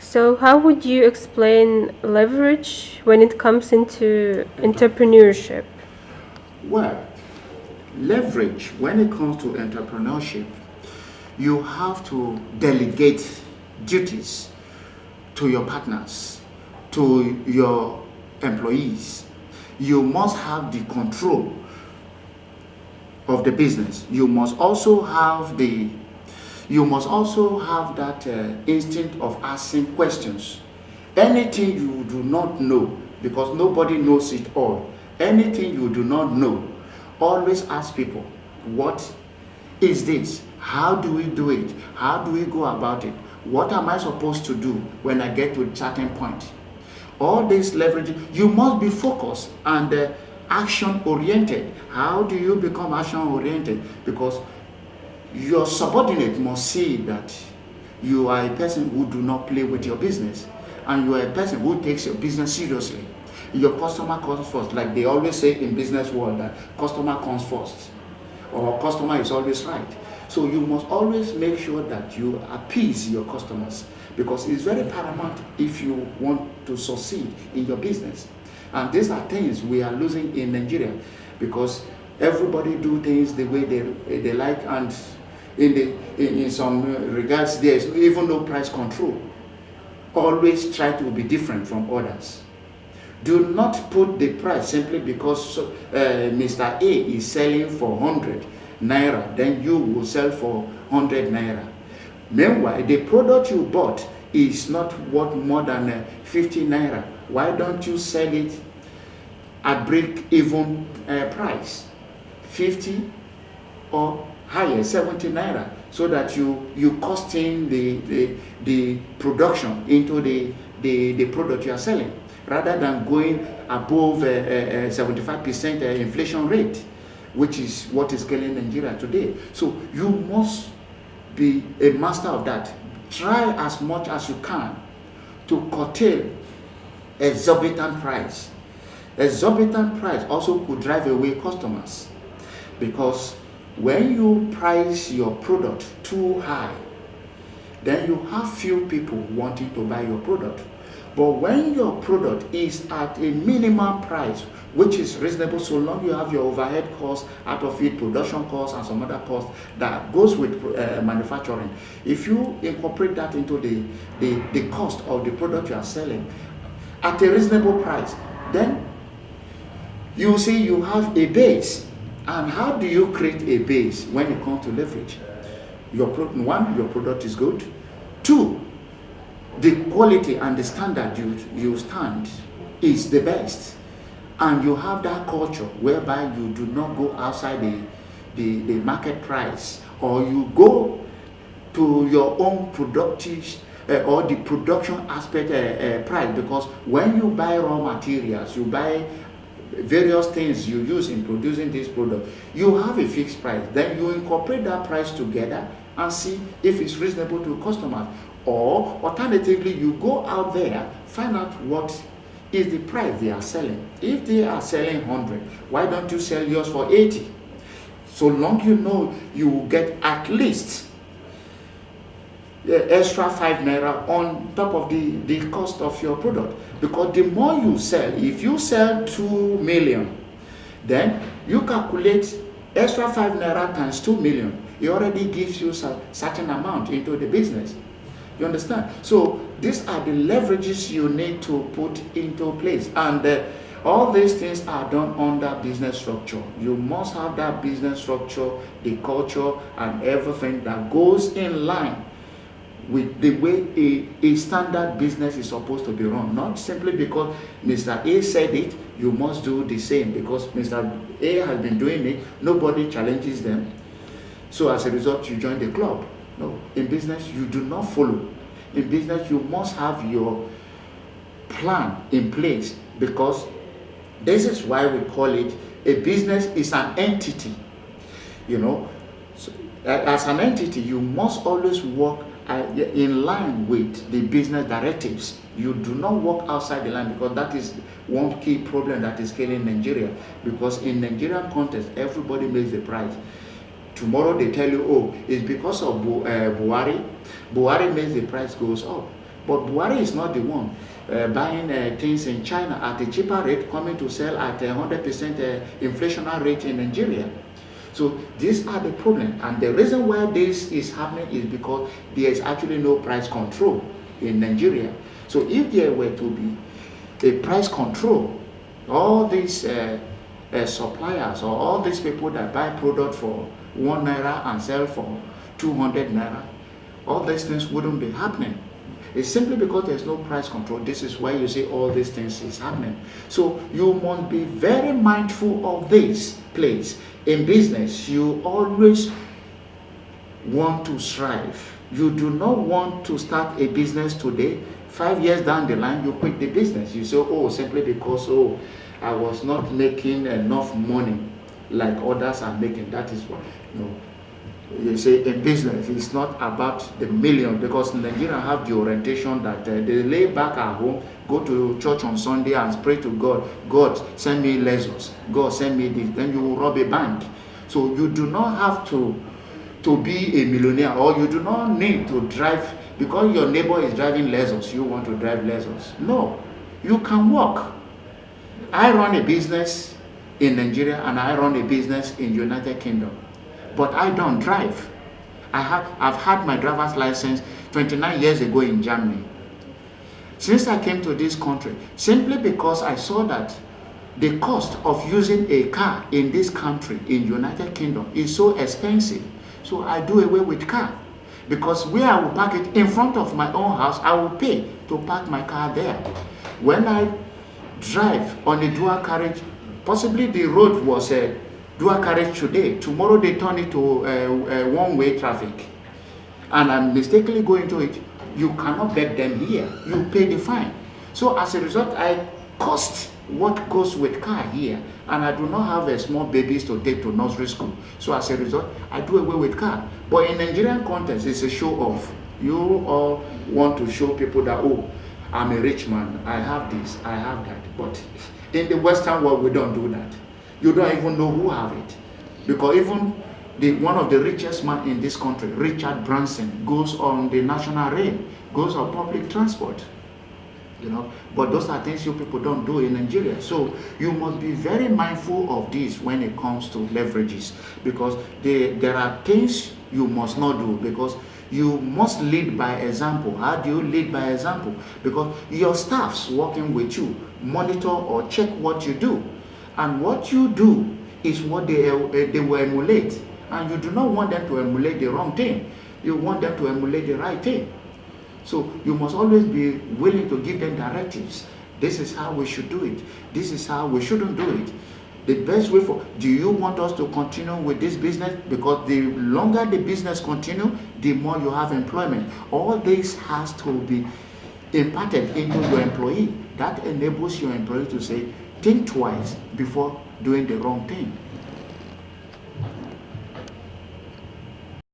So, how would you explain leverage when it comes into entrepreneurship? Well, leverage, when it comes to entrepreneurship, you have to delegate duties to your partners, to your employees. You must have the control of the business. You must also have that instinct of asking questions. Anything you do not know, because nobody knows it all. Anything you do not know, always ask people, what is this? How do we do it? How do we go about it? What am I supposed to do when I get to a certain point? All this leverage, you must be focused and action oriented. How do you become action oriented? Because your subordinate must see that you are a person who do not play with your business, and you are a person who takes your business seriously. Your customer comes first, like they always say in business world, that customer comes first, or customer is always right. So you must always make sure that you appease your customers, because it's very paramount if you want to succeed in your business. And these are things we are losing in Nigeria, because everybody do things the way they like, and in some regards there is even no price control. Always try to be different from others. Do not put the price simply because Mr. A is selling for 100 naira, then you will sell for 100 naira. Meanwhile, the product you bought is not worth more than 50 naira. Why don't you sell it at break-even price, 50 or higher, 70 naira, so that you costing the production into the product you are selling, rather than going above 75% inflation rate, which is what is killing Nigeria today. So you must be a master of that. Try as much as you can to curtail exorbitant price. Exorbitant price also could drive away customers, because when you price your product too high, then you have few people wanting to buy your product. But when your product is at a minimum price, which is reasonable, so long you have your overhead costs out of it, production costs and some other costs that goes with manufacturing, if you incorporate that into the cost of the product you are selling at a reasonable price, then you see you have a base. And how do you create a base when it comes to leverage? Your product is good. Two, the quality and the standard you stand is the best. And you have that culture whereby you do not go outside the market price, or you go to your own productive or the production aspect price, because when you buy raw materials, you buy various things you use in producing this product, you have a fixed price. Then you incorporate that price together and see if it's reasonable to customers. Or alternatively, you go out there, find out what is the price they are selling. If they are selling 100, why don't you sell yours for 80? So long you know you will get at least the extra 5 naira on top of the cost of your product. Because the more you sell, if you sell 2 million, then you calculate extra 5 naira times 2 million. It already gives you a certain amount into the business. You understand? So these are the leverages you need to put into place. And all these things are done under business structure. You must have that business structure, the culture, and everything that goes in line with the way a standard business is supposed to be run. Not simply because Mr. A said it, you must do the same. Because Mr. A has been doing it, nobody challenges them. So as a result, you join the club. No, in business, you do not follow. In business, you must have your plan in place, because this is why we call it a business is an entity. You know, so, as an entity, you must always work in line with the business directives. You do not work outside the line, because that is one key problem that is killing Nigeria. Because in Nigerian context, everybody makes the price. Tomorrow they tell you, oh, it's because of Buhari. Buhari makes the price goes up. But Buhari is not the one buying things in China at a cheaper rate, coming to sell at 100% inflationary rate in Nigeria. So these are the problem, and the reason why this is happening is because there is actually no price control in Nigeria. So if there were to be a price control, all these suppliers or all these people that buy product for 1 naira and sell for 200 naira, all these things wouldn't be happening. It's simply because there's no price control. This is why you see all these things is happening. So you must be very mindful of this place. In business, you always want to strive. You do not want to start a business today. 5 years down the line, you quit the business. You say, oh, simply because, oh, I was not making enough money like others are making. That is what, no. You say in business, it's not about the million, because Nigerians have the orientation that they lay back at home, go to church on Sunday and pray to God. God, send me lessons. God, send me this. Then you will rob a bank. So you do not have to be a millionaire, or you do not need to drive because your neighbor is driving Lexus. You want to drive Lexus. No, you can work. I run a business in Nigeria and I run a business in United Kingdom. But I don't drive. I've had my driver's license 29 years ago in Germany. Since I came to this country, simply because I saw that the cost of using a car in this country, in United Kingdom, is so expensive. So I do away with car. Because where I will park it in front of my own house, I will pay to park my car there. When I drive on a dual carriage, possibly the road was a dual carriage today, tomorrow they turn it to one-way traffic, and I'm mistakenly going to it, you cannot beg them here, you pay the fine. So as a result, I cost what goes with car here, and I do not have a small babies to take to nursery school. So as a result, I do away with car. But in Nigerian context, it's a show off. You all want to show people that, oh, I'm a rich man, I have this, I have that. But in the Western world, we don't do that. You don't even know who have it, because even one of the richest man in this country, Richard Branson, goes on the national rail, goes on public transport, you know. But those are things you people don't do in Nigeria. So you must be very mindful of this when it comes to leverages, because there are things you must not do, because you must lead by example. How do you lead by example? Because your staffs working with you monitor or check what you do. And what you do is what they will emulate. And you do not want them to emulate the wrong thing. You want them to emulate the right thing. So you must always be willing to give them directives. This is how we should do it. This is how we shouldn't do it. The best way for, do you want us to continue with this business? Because the longer the business continue, the more you have employment. All this has to be imparted into your employee. That enables your employee to say, think twice before doing the wrong thing.